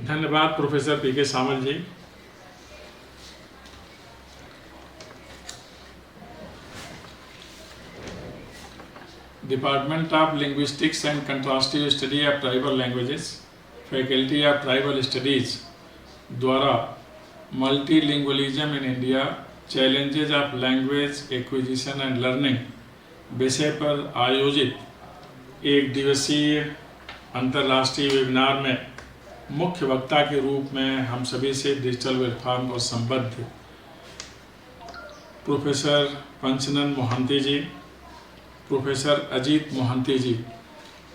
धन्यवाद professor PK Samal ji. Department of linguistics and contrastive study of tribal languages, faculty of tribal studies द्वारा multilingualism in India, challenges of language acquisition and learning विषय पर आयोजित एक दिवसीय अंतर्राष्ट्रीय वेबिनार में मुख्य वक्ता के रूप में हम सभी से डिजिटल प्लेटफॉर्म और संबद्ध प्रोफेसर पंचनन मोहंती जी, प्रोफेसर अजीत मोहंती जी,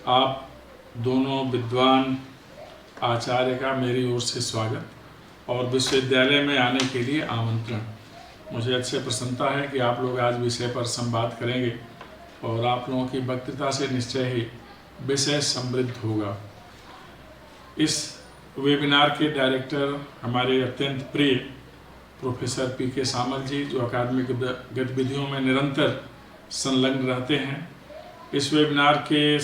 आप दोनों विद्वान आचार्य का मेरी ओर से स्वागत और विश्वविद्यालय में आने के लिए आमंत्रण। मुझे अच्छे प्रसन्नता है कि आप लोग आज विषय पर संवाद करेंगे और आप लोगों की वक्तृता से निश्चय ही विषय समृद्ध होगा। इस वेबिनार के डायरेक्टर हमारे अत्यंत प्रिय प्रोफेसर पीके सामल जी, जो अकादमिक गतिविधियों में निरंतर संलग्न रहते हैं। इस वेबिनार के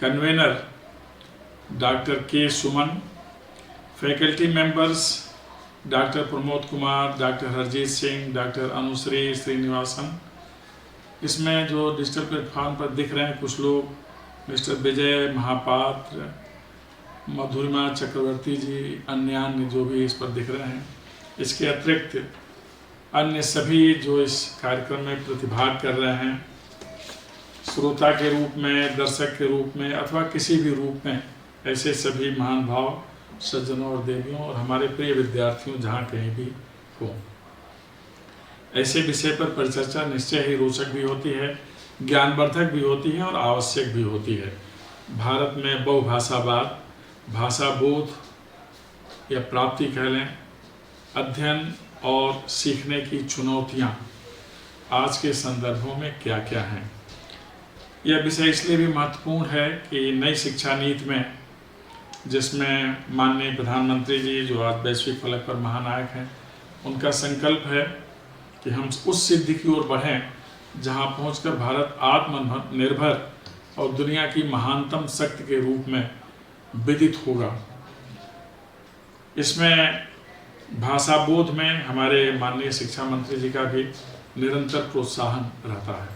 convener doctor K Suman, faculty members doctor Pramod Kumar, doctor Harjeet Singh, doctor Anushree Srinivasan. इसमें जो डिजिटल प्लेटफॉर्म पर दिख रहे हैं कुछ लोग, मिस्टर विजय महापात्र, मधुरिमा चक्रवर्ती जी, अन्य जो भी इस पर दिख रहे हैं। इसके अतिरिक्त अन्य सभी जो इस कार्यक्रम में प्रतिभाग कर रहे हैं, श्रोता के रूप में, दर्शक के रूप में अथवा किसी भी रूप में, ऐसे सभी महान भाव सज्जनों और देवियों और हमारे प्रिय विद्यार्थियों जहाँ कहीं भी हो, ऐसे विषय पर परिचर्चा निश्चय ही रोचक भी होती है, ज्ञानवर्धक भी होती है और आवश्यक भी होती है। भारत में बहुभाषावाद, भाषा बोध या प्राप्ति कह लें, अध्ययन और सीखने की चुनौतियाँ आज के संदर्भों में क्या क्या हैं। यह विषय इसलिए भी महत्वपूर्ण है कि नई शिक्षा नीति में, जिसमें माननीय प्रधानमंत्री जी जो आज वैश्विक फलक पर महानायक हैं, उनका संकल्प है कि हम उस सिद्धि की ओर बढ़ें जहां पहुंचकर भारत आत्मनिर्भर और दुनिया की महानतम शक्ति के रूप में विदित होगा। इसमें भाषा बोध में हमारे माननीय शिक्षा मंत्री जी का भी निरंतर प्रोत्साहन रहता है।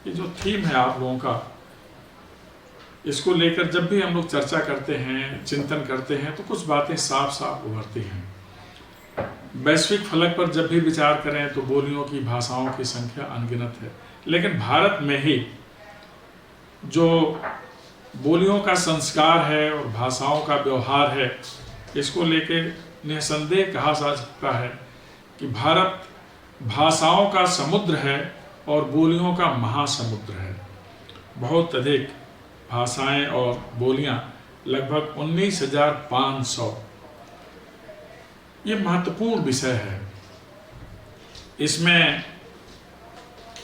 ये जो थीम है आप लोगों का, इसको लेकर जब भी हम लोग चर्चा करते हैं, चिंतन करते हैं, तो कुछ बातें साफ साफ उभरती हैं। वैश्विक फलक पर जब भी विचार करें तो बोलियों की, भाषाओं की संख्या अनगिनत है, लेकिन भारत में ही जो बोलियों का संस्कार है और भाषाओं का व्यवहार है, इसको लेकर निसंदेह कहा जा सकता है कि भारत भाषाओं का समुद्र है और बोलियों का महासमुद्र है। बहुत अधिक भाषाएं और बोलियां, लगभग 19,500। ये महत्वपूर्ण विषय है। इसमें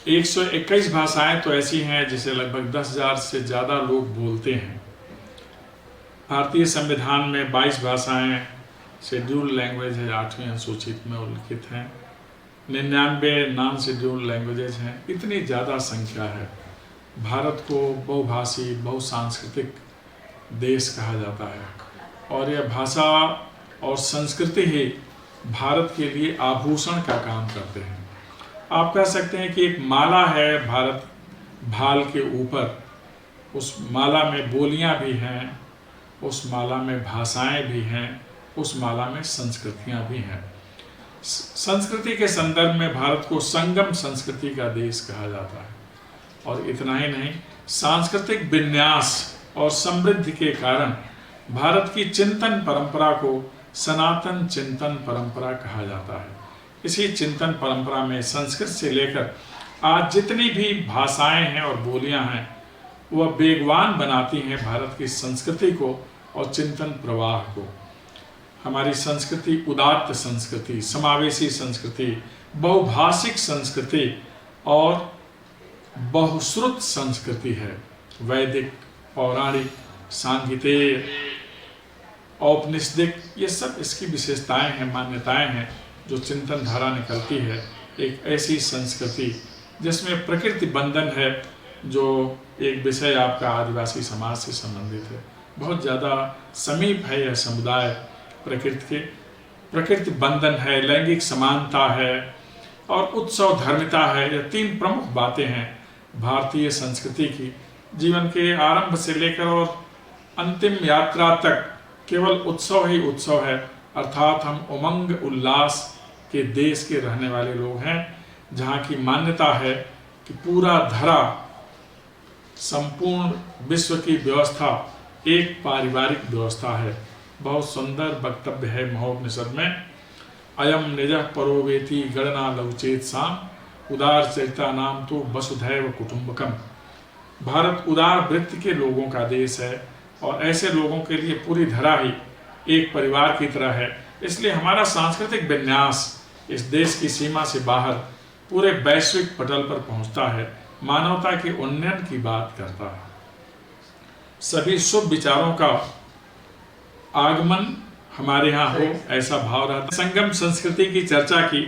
121 भाषाएं तो ऐसी हैं जिसे लगभग 10,000 से ज़्यादा लोग बोलते हैं। भारतीय संविधान में 22 भाषाएं शेड्यूल्ड लैंग्वेज है, 8वीं अनुसूचित में उल्लिखित हैं। 99 नॉन शेड्यूल्ड लैंग्वेजेज हैं। इतनी ज़्यादा संख्या है। भारत को बहुभाषी, बहुसांस्कृतिक देश कहा जाता है और यह भाषा और संस्कृति ही भारत के लिए आभूषण का काम करते हैं। आप कह सकते हैं कि एक माला है भारत भाल के ऊपर, उस माला में बोलियां भी हैं, उस माला में भाषाएं भी हैं, उस माला में संस्कृतियां भी हैं। संस्कृति के संदर्भ में भारत को संगम संस्कृति का देश कहा जाता है और इतना ही नहीं, सांस्कृतिक विन्यास और समृद्धि के कारण भारत की चिंतन परंपरा को सनातन चिंतन परंपरा कहा जाता है। इसी चिंतन परंपरा में संस्कृत से लेकर आज जितनी भी भाषाएं हैं और बोलियां हैं, वह वेगवान बनाती हैं भारत की संस्कृति को और चिंतन प्रवाह को। हमारी संस्कृति उदात्त संस्कृति, समावेशी संस्कृति, बहुभाषिक संस्कृति और बहुश्रुत संस्कृति है। वैदिक, पौराणिक, सांगीतिक, औपनिषदिक, ये सब इसकी विशेषताएं हैं, मान्यताएं हैं, जो चिंतन धारा निकलती है। एक ऐसी संस्कृति जिसमें प्रकृति बंधन है, जो एक विषय आपका आदिवासी समाज से संबंधित है। बहुत ज़्यादा समीप है यह समुदाय प्रकृति के। प्रकृति बंधन है, लैंगिक समानता है और उत्सव धर्मिता है। यह 3 प्रमुख बातें हैं भारतीय संस्कृति की। जीवन के आरंभ से लेकर और अंतिम यात्रा तक केवल उत्सव ही उत्सव है, अर्थात हम उमंग उल्लास के देश के रहने वाले लोग हैं, जहाँ की मान्यता है कि पूरा धरा, संपूर्ण विश्व की व्यवस्था एक पारिवारिक व्यवस्था है। बहुत सुंदर वक्तव्य है महोपनिषद में, अयम निजः परो वेति गणना लघुचेत साम उदार चरिता नाम तो वसुधैव कुटुंबकम। भारत उदार वृत्ति के लोगों का देश है और ऐसे लोगों के लिए पूरी धरा ही एक परिवार की तरह है। इसलिए हमारा सांस्कृतिक विन्यास इस देश की सीमा से बाहर पूरे वैश्विक पटल पर पहुंचता है, मानवता के उन्नयन की बात करता है। सभी शुभ विचारों का आगमन हमारे यहाँ हो, ऐसा भाव रहता है। संगम संस्कृति की चर्चा की,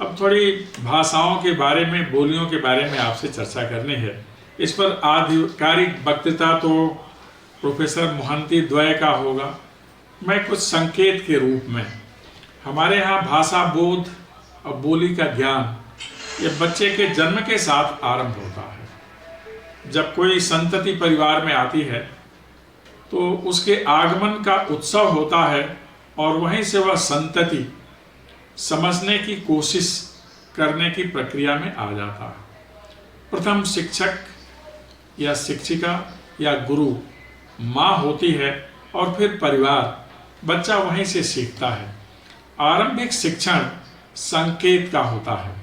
अब थोड़ी भाषाओं के बारे में, बोलियों के बारे में आपसे चर्चा करनी है। इस पर आधिकारिक वक्तृता तो प्रोफेसर मोहंती द्वय का होगा। मैं कुछ संकेत के रूप में, हमारे यहाँ भाषा बोध और बोली का ज्ञान यह बच्चे के जन्म के साथ आरंभ होता है। जब कोई संतति परिवार में आती है तो उसके आगमन का उत्सव होता है और वहीं से वह संतति समझने की कोशिश करने की प्रक्रिया में आ जाता है। प्रथम शिक्षक या शिक्षिका या गुरु माँ होती है और फिर परिवार, बच्चा वहीं से सीखता है। आरंभिक शिक्षण संकेत का होता है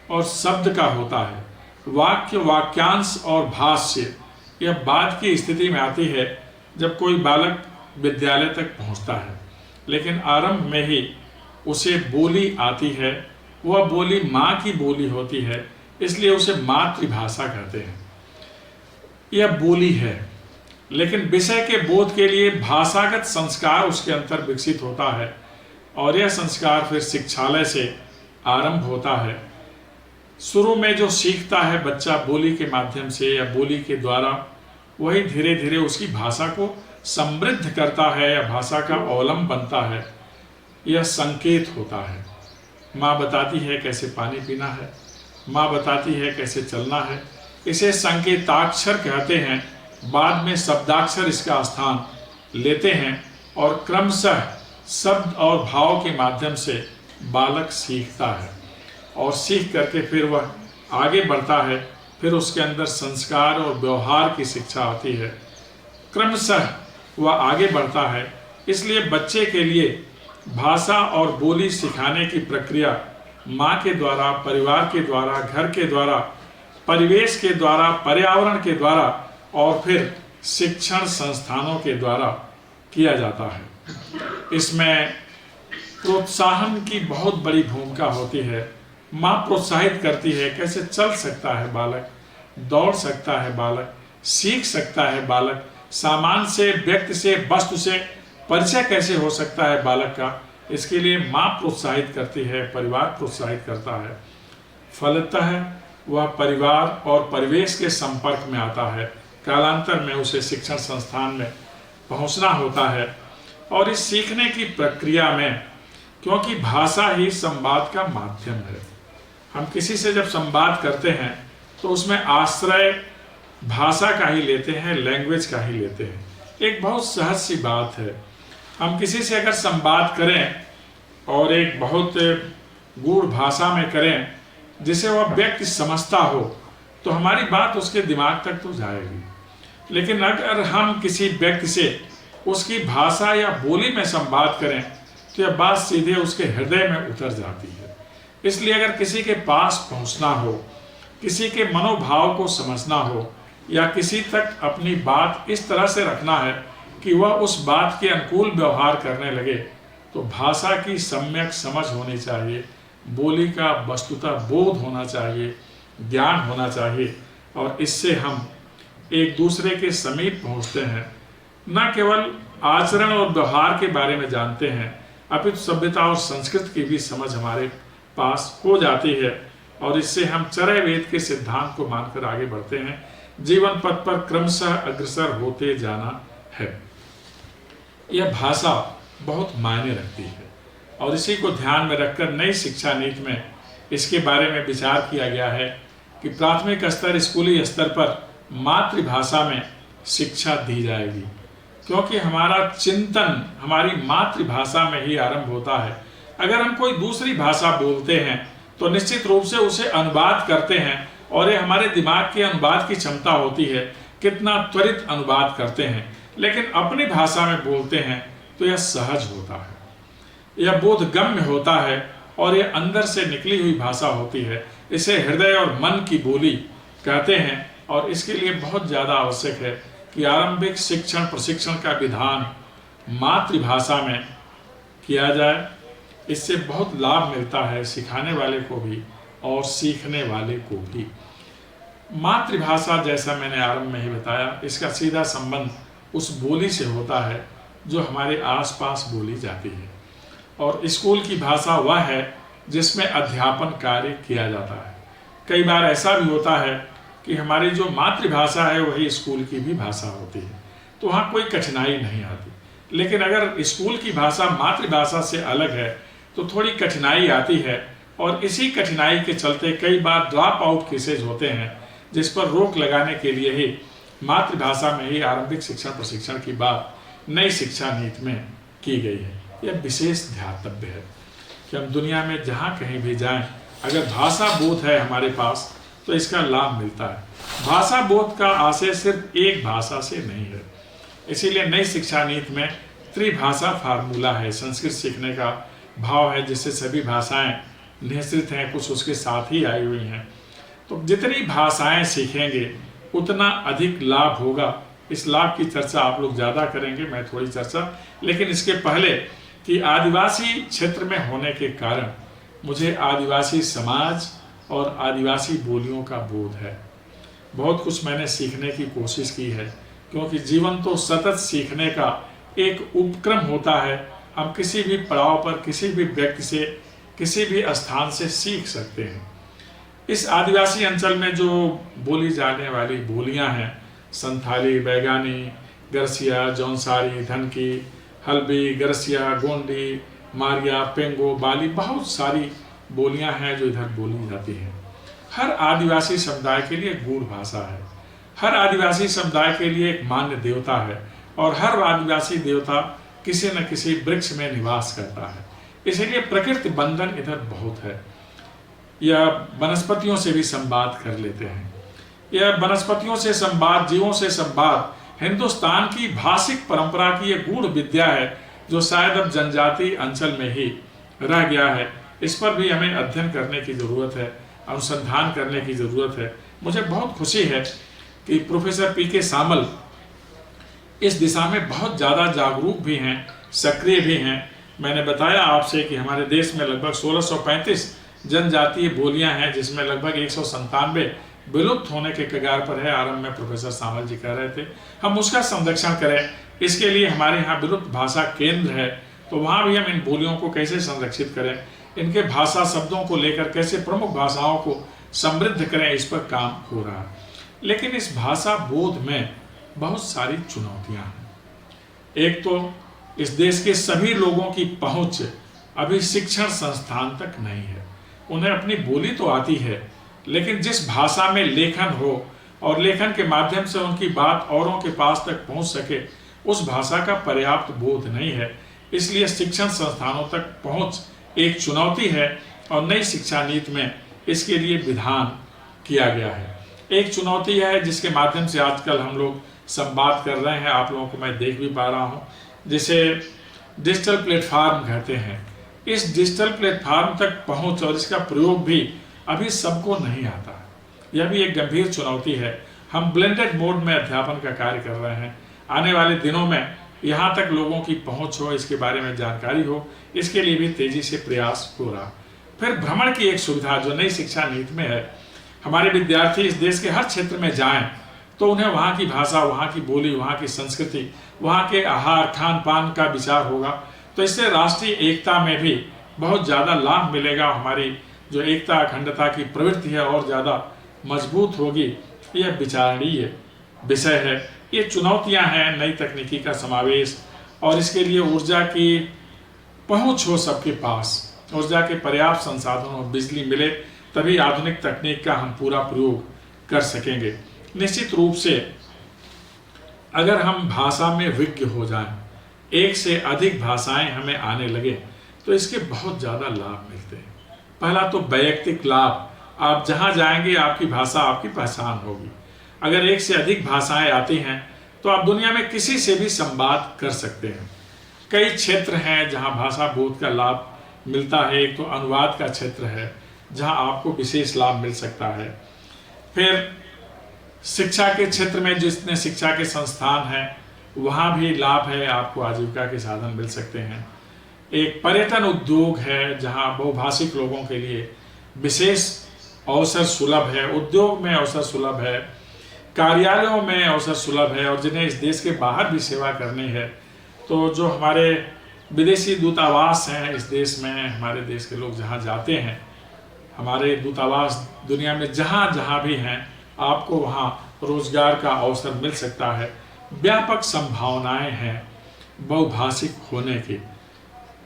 और शब्द का होता है। वाक्य, वाक्यांश और भाष्य यह बाद की स्थिति में आती है जब कोई बालक विद्यालय तक पहुंचता है, लेकिन आरंभ में ही उसे बोली आती है। वह बोली माँ की बोली होती है, इसलिए उसे मातृभाषा कहते हैं। यह बोली है, लेकिन विषय के बोध के लिए भाषागत संस्कार उसके अंदर विकसित होता है और यह संस्कार फिर शिक्षालय से आरंभ होता है। शुरू में जो सीखता है बच्चा बोली के माध्यम से या बोली के द्वारा, वही धीरे धीरे उसकी भाषा को समृद्ध करता है या भाषा का अवलंब बनता है। यह संकेत होता है। माँ बताती है कैसे पानी पीना है, माँ बताती है कैसे चलना है। इसे संकेताक्षर कहते हैं। बाद में शब्दाक्षर इसका स्थान लेते हैं और क्रमशः शब्द और भाव के माध्यम से बालक सीखता है और सीख करके फिर वह आगे बढ़ता है। फिर उसके अंदर संस्कार और व्यवहार की शिक्षा आती है। क्रमशः वह आगे बढ़ता है। इसलिए बच्चे के लिए भाषा और बोली सिखाने की प्रक्रिया माँ के द्वारा, परिवार के द्वारा, घर के द्वारा, परिवेश के द्वारा, पर्यावरण के द्वारा और फिर शिक्षण संस्थानों के द्वारा किया जाता है। इसमें प्रोत्साहन की बहुत बड़ी भूमिका होती है। माँ प्रोत्साहित करती है, कैसे चल सकता है बालक, दौड़ सकता है बालक, सीख सकता है बालक, सामान से, व्यक्ति से, वस्तु से परिचय कैसे हो सकता है बालक का। इसके लिए माँ प्रोत्साहित करती है, परिवार प्रोत्साहित करता है। फलतः वह परिवार और परिवेश के संपर्क में आता है। कालांतर में उसे शिक्षण संस्थान में पहुंचना होता है। और इस सीखने की प्रक्रिया में, क्योंकि भाषा ही संवाद का माध्यम है, हम किसी से जब संवाद करते हैं तो उसमें आश्रय भाषा का ही लेते हैं, लैंग्वेज का ही लेते हैं। एक बहुत सहज सी बात है, हम किसी से अगर संवाद करें और एक बहुत गूढ़ भाषा में करें जिसे वह व्यक्ति समझता हो, तो हमारी बात उसके दिमाग तक तो जाएगी। लेकिन अगर हम किसी व्यक्ति से उसकी भाषा या बोली में संवाद करें तो यह बात सीधे उसके हृदय में उतर जाती है। इसलिए अगर किसी के पास पहुंचना हो, किसी के मनोभाव को समझना हो या किसी तक अपनी बात इस तरह से रखना है कि वह उस बात के अनुकूल व्यवहार करने लगे, तो भाषा की सम्यक समझ होनी चाहिए, बोली का वस्तुतः बोध होना चाहिए, ज्ञान होना चाहिए। और इससे हम एक दूसरे के समीप पहुंचते हैं। न केवल आचरण और व्यवहार के बारे में जानते हैं, अपितु सभ्यता और संस्कृति की भी समझ हमारे पास हो जाती है और इससे हम चरय वेद के सिद्धांत को मानकर आगे बढ़ते हैं। जीवन पथ पर क्रमशः अग्रसर होते जाना है। यह भाषा बहुत मायने रखती है और इसी को ध्यान में रखकर नई शिक्षा नीति में इसके बारे में विचार किया गया है कि प्राथमिक स्तर, स्कूली स्तर पर मातृभाषा में शिक्षा दी जाएगी, क्योंकि हमारा चिंतन हमारी मातृभाषा में ही आरंभ होता है। अगर हम कोई दूसरी भाषा बोलते हैं तो निश्चित रूप से उसे अनुवाद करते हैं और ये हमारे दिमाग की अनुवाद की क्षमता होती है, कितना त्वरित अनुवाद करते हैं। लेकिन अपनी भाषा में बोलते हैं तो यह सहज होता है, यह बोधगम्य होता है और यह अंदर से निकली हुई भाषा होती है। इसे हृदय और मन की बोली कहते हैं और इसके लिए बहुत ज़्यादा आवश्यक है कि आरंभिक शिक्षण प्रशिक्षण का विधान मातृभाषा में किया जाए। इससे बहुत लाभ मिलता है सिखाने वाले को भी और सीखने वाले को भी। मातृभाषा, जैसा मैंने आरंभ में ही बताया, इसका सीधा संबंध उस बोली से होता है जो हमारे आसपास बोली जाती है, और स्कूल की भाषा वह है जिसमें अध्यापन कार्य किया जाता है। कई बार ऐसा भी होता है कि हमारी जो मातृभाषा है वही स्कूल की भी भाषा होती है, तो वहाँ कोई कठिनाई नहीं आती। लेकिन अगर स्कूल की भाषा मातृभाषा से अलग है तो थोड़ी कठिनाई आती है, और इसी कठिनाई के चलते कई बार ड्रॉप आउट केसेज होते हैं, जिस पर रोक लगाने के लिए ही मातृभाषा में ही आरंभिक शिक्षण प्रशिक्षण की बात नई शिक्षा नीति में की गई है। यह विशेष ध्यातव्य है कि हम दुनिया में जहाँ कहीं भी जाएं, अगर भाषा बोध है हमारे पास तो इसका लाभ मिलता है। भाषा बोध का आशय सिर्फ एक भाषा से नहीं है, इसीलिए नई शिक्षा नीति में त्रिभाषा फार्मूला है। संस्कृत सीखने का भाव है जिससे सभी भाषाएं निःसृत हैं, कुछ उसके साथ ही आई हुई हैं। तो जितनी भाषाएं सीखेंगे उतना अधिक लाभ होगा। इस लाभ की चर्चा आप लोग ज़्यादा करेंगे, मैं थोड़ी चर्चा। लेकिन इसके पहले कि आदिवासी क्षेत्र में होने के कारण मुझे आदिवासी समाज और आदिवासी बोलियों का बोध है। बहुत कुछ मैंने सीखने की कोशिश की है, क्योंकि जीवन तो सतत सीखने का एक उपक्रम होता है। हम किसी भी पड़ाव पर किसी भी व्यक्ति से किसी भी स्थान से सीख सकते हैं। इस आदिवासी अंचल में जो बोली जाने वाली बोलियां हैं, संथाली, बैगानी, गरसिया, जौनसारी, धनकी, हल्बी, गरसिया, गोंडी, मारिया, पेंगो, बाली, बहुत सारी बोलियां हैं जो इधर बोली जाती हैं। हर आदिवासी समुदाय के लिए गूढ़ भाषा है, हर आदिवासी समुदाय के लिए एक मान्य देवता है, और हर आदिवासी देवता किसी न किसी वृक्ष में निवास करता है। इसलिए प्रकृति बंधन इधर बहुत है। यह वनस्पतियों से भी संवाद कर लेते हैं। यह वनस्पतियों से संवाद, जीवों से संवाद हिंदुस्तान की भाषिक परंपरा की एक गूढ़ विद्या है, जो शायद अब जनजाति अंचल में ही रह गया है। इस पर भी हमें अध्ययन करने की ज़रूरत है, अनुसंधान करने की ज़रूरत है। मुझे बहुत खुशी है कि प्रोफेसर पीके सामल इस दिशा में बहुत ज़्यादा जागरूक भी हैं, सक्रिय भी हैं। मैंने बताया आपसे कि हमारे देश में लगभग 1635 जनजातीय बोलियां हैं, जिसमें लगभग 197 विलुप्त होने के कगार पर है। आरंभ में प्रोफेसर सामल जी कह रहे थे हम उसका संरक्षण करें। इसके लिए हमारे यहाँ विलुप्त भाषा केंद्र है, तो वहाँ भी हम इन बोलियों को कैसे संरक्षित करें, इनके भाषा शब्दों को लेकर कैसे प्रमुख भाषाओं को समृद्ध करें, इस पर काम हो रहा है। लेकिन इस भाषा बोध में बहुत सारी चुनौतियाँ हैं। एक तो इस देश के सभी लोगों की पहुँच अभी शिक्षण संस्थान तक नहीं है। उन्हें अपनी बोली तो आती है, लेकिन जिस भाषा में लेखन हो और लेखन के माध्यम से उनकी बात औरों के पास तक पहुंच सके, उस भाषा का पर्याप्त बोध नहीं है। इसलिए शिक्षण संस्थानों तक पहुंच एक चुनौती है, और नई शिक्षा नीति में इसके लिए विधान किया गया है। एक चुनौती है जिसके माध्यम से आजकल हम लोग संवाद कर रहे हैं, आप लोगों को मैं देख भी पा रहा हूँ, जिसे डिजिटल प्लेटफार्म कहते हैं। इस डिजिटल प्लेटफार्म तक पहुंच और इसका प्रयोग भी अभी सबको नहीं आता है। यह भी एक गंभीर चुनौती है। हम ब्लेंडेड मोड में अध्यापन का कार्य कर रहे हैं। आने वाले दिनों में यहाँ तक लोगों की पहुँच हो, इसके बारे में जानकारी हो, इसके लिए भी तेजी से प्रयास हो रहा। फिर भ्रमण की एक सुविधा जो नई शिक्षा नीति में है। हमारे विद्यार्थी इस देश के हर क्षेत्र में जाएं तो उन्हें वहाँ की भाषा, वहाँ की बोली, वहाँ की संस्कृति, वहाँ के आहार खान पान का विचार होगा। तो इससे राष्ट्रीय एकता में भी बहुत ज़्यादा लाभ मिलेगा। हमारी जो एकता अखंडता की प्रवृत्ति है और ज़्यादा मजबूत होगी। यह विचारणीय विषय है। ये चुनौतियां हैं, नई तकनीकी का समावेश और इसके लिए ऊर्जा की पहुंच हो सबके पास, ऊर्जा के पर्याप्त संसाधन और बिजली मिले, तभी आधुनिक तकनीक का हम पूरा प्रयोग कर सकेंगे। निश्चित रूप से अगर हम भाषा में विज्ञ हो जाएं, एक से अधिक भाषाएं हमें आने लगे, तो इसके बहुत ज़्यादा लाभ मिलते हैं। पहला तो वैयक्तिक लाभ, आप जहाँ जाएंगे आपकी भाषा आपकी पहचान होगी। अगर एक से अधिक भाषाएं आती हैं तो आप दुनिया में किसी से भी संवाद कर सकते हैं। कई क्षेत्र हैं जहाँ भाषा बोध का लाभ मिलता है। एक तो अनुवाद का क्षेत्र है जहाँ आपको विशेष लाभ मिल सकता है। फिर शिक्षा के क्षेत्र में जितने शिक्षा के संस्थान हैं वहाँ भी लाभ है, आपको आजीविका के साधन मिल सकते हैं। एक पर्यटन उद्योग है जहाँ बहुभाषिक लोगों के लिए विशेष अवसर सुलभ है, उद्योग में अवसर सुलभ है, कार्यालयों में अवसर सुलभ है। और जिन्हें इस देश के बाहर भी सेवा करनी है, तो जो हमारे विदेशी दूतावास हैं इस देश में, हमारे देश के लोग जहाँ जाते हैं, हमारे दूतावास दुनिया में जहाँ जहाँ भी हैं, आपको वहाँ रोजगार का अवसर मिल सकता है। व्यापक संभावनाएं हैं बहुभाषिक होने की,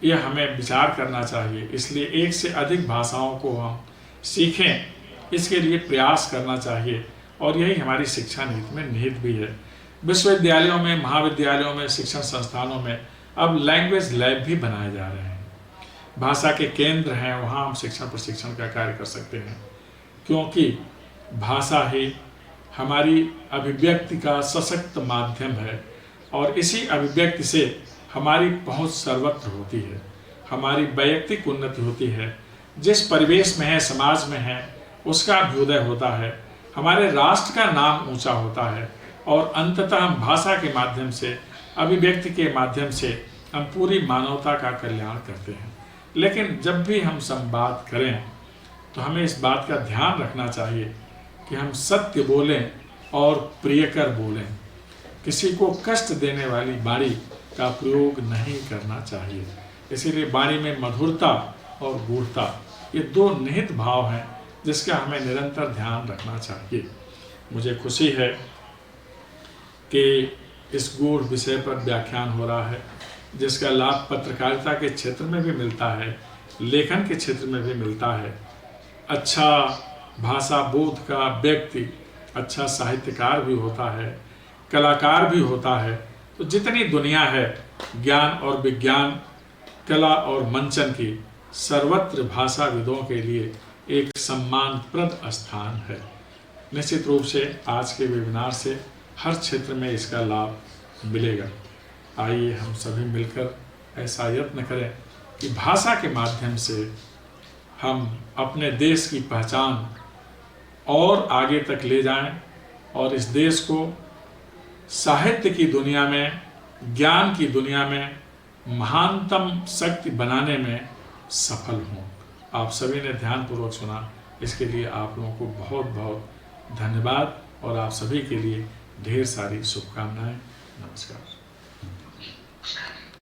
यह हमें विचार करना चाहिए। इसलिए एक से अधिक भाषाओं को हम सीखें, इसके लिए प्रयास करना चाहिए, और यही हमारी शिक्षा नीति में निहित भी है। विश्वविद्यालयों में, महाविद्यालयों में, शिक्षण संस्थानों में अब लैंग्वेज लैब भी बनाए जा रहे हैं। भाषा के केंद्र हैं, वहाँ हम शिक्षण प्रशिक्षण का कार्य कर सकते हैं, क्योंकि भाषा ही हमारी अभिव्यक्ति का सशक्त माध्यम है, और इसी अभिव्यक्ति से हमारी पहुंच सर्वत्र होती है, हमारी वैयक्तिक उन्नति होती है। जिस परिवेश में है, समाज में है, उसका अभ्युदय होता है, हमारे राष्ट्र का नाम ऊंचा होता है, और अंततः हम भाषा के माध्यम से, अभिव्यक्ति के माध्यम से हम पूरी मानवता का कल्याण करते हैं। लेकिन जब भी हम संवाद करें तो हमें इस बात का ध्यान रखना चाहिए कि हम सत्य बोलें और प्रियकर बोलें। किसी को कष्ट देने वाली वाणी का प्रयोग नहीं करना चाहिए। इसीलिए वाणी में मधुरता और गूढ़ता, ये दो निहित भाव हैं जिसका हमें निरंतर ध्यान रखना चाहिए। मुझे खुशी है कि इस गूढ़ विषय पर व्याख्यान हो रहा है, जिसका लाभ पत्रकारिता के क्षेत्र में भी मिलता है, लेखन के क्षेत्र में भी मिलता है। अच्छा भाषा बोध का व्यक्ति अच्छा साहित्यकार भी होता है, कलाकार भी होता है। तो जितनी दुनिया है ज्ञान और विज्ञान, कला और मंचन की, सर्वत्र भाषाविदों के लिए एक सम्मानप्रद स्थान है। निश्चित रूप से आज के वेबिनार से हर क्षेत्र में इसका लाभ मिलेगा। आइए हम सभी मिलकर ऐसा यत्न करें कि भाषा के माध्यम से हम अपने देश की पहचान और आगे तक ले जाएं, और इस देश को साहित्य की दुनिया में, ज्ञान की दुनिया में महानतम शक्ति बनाने में सफल हों। आप सभी ने ध्यानपूर्वक सुना, इसके लिए आप लोगों को बहुत बहुत धन्यवाद, और आप सभी के लिए ढेर सारी शुभकामनाएं। नमस्कार।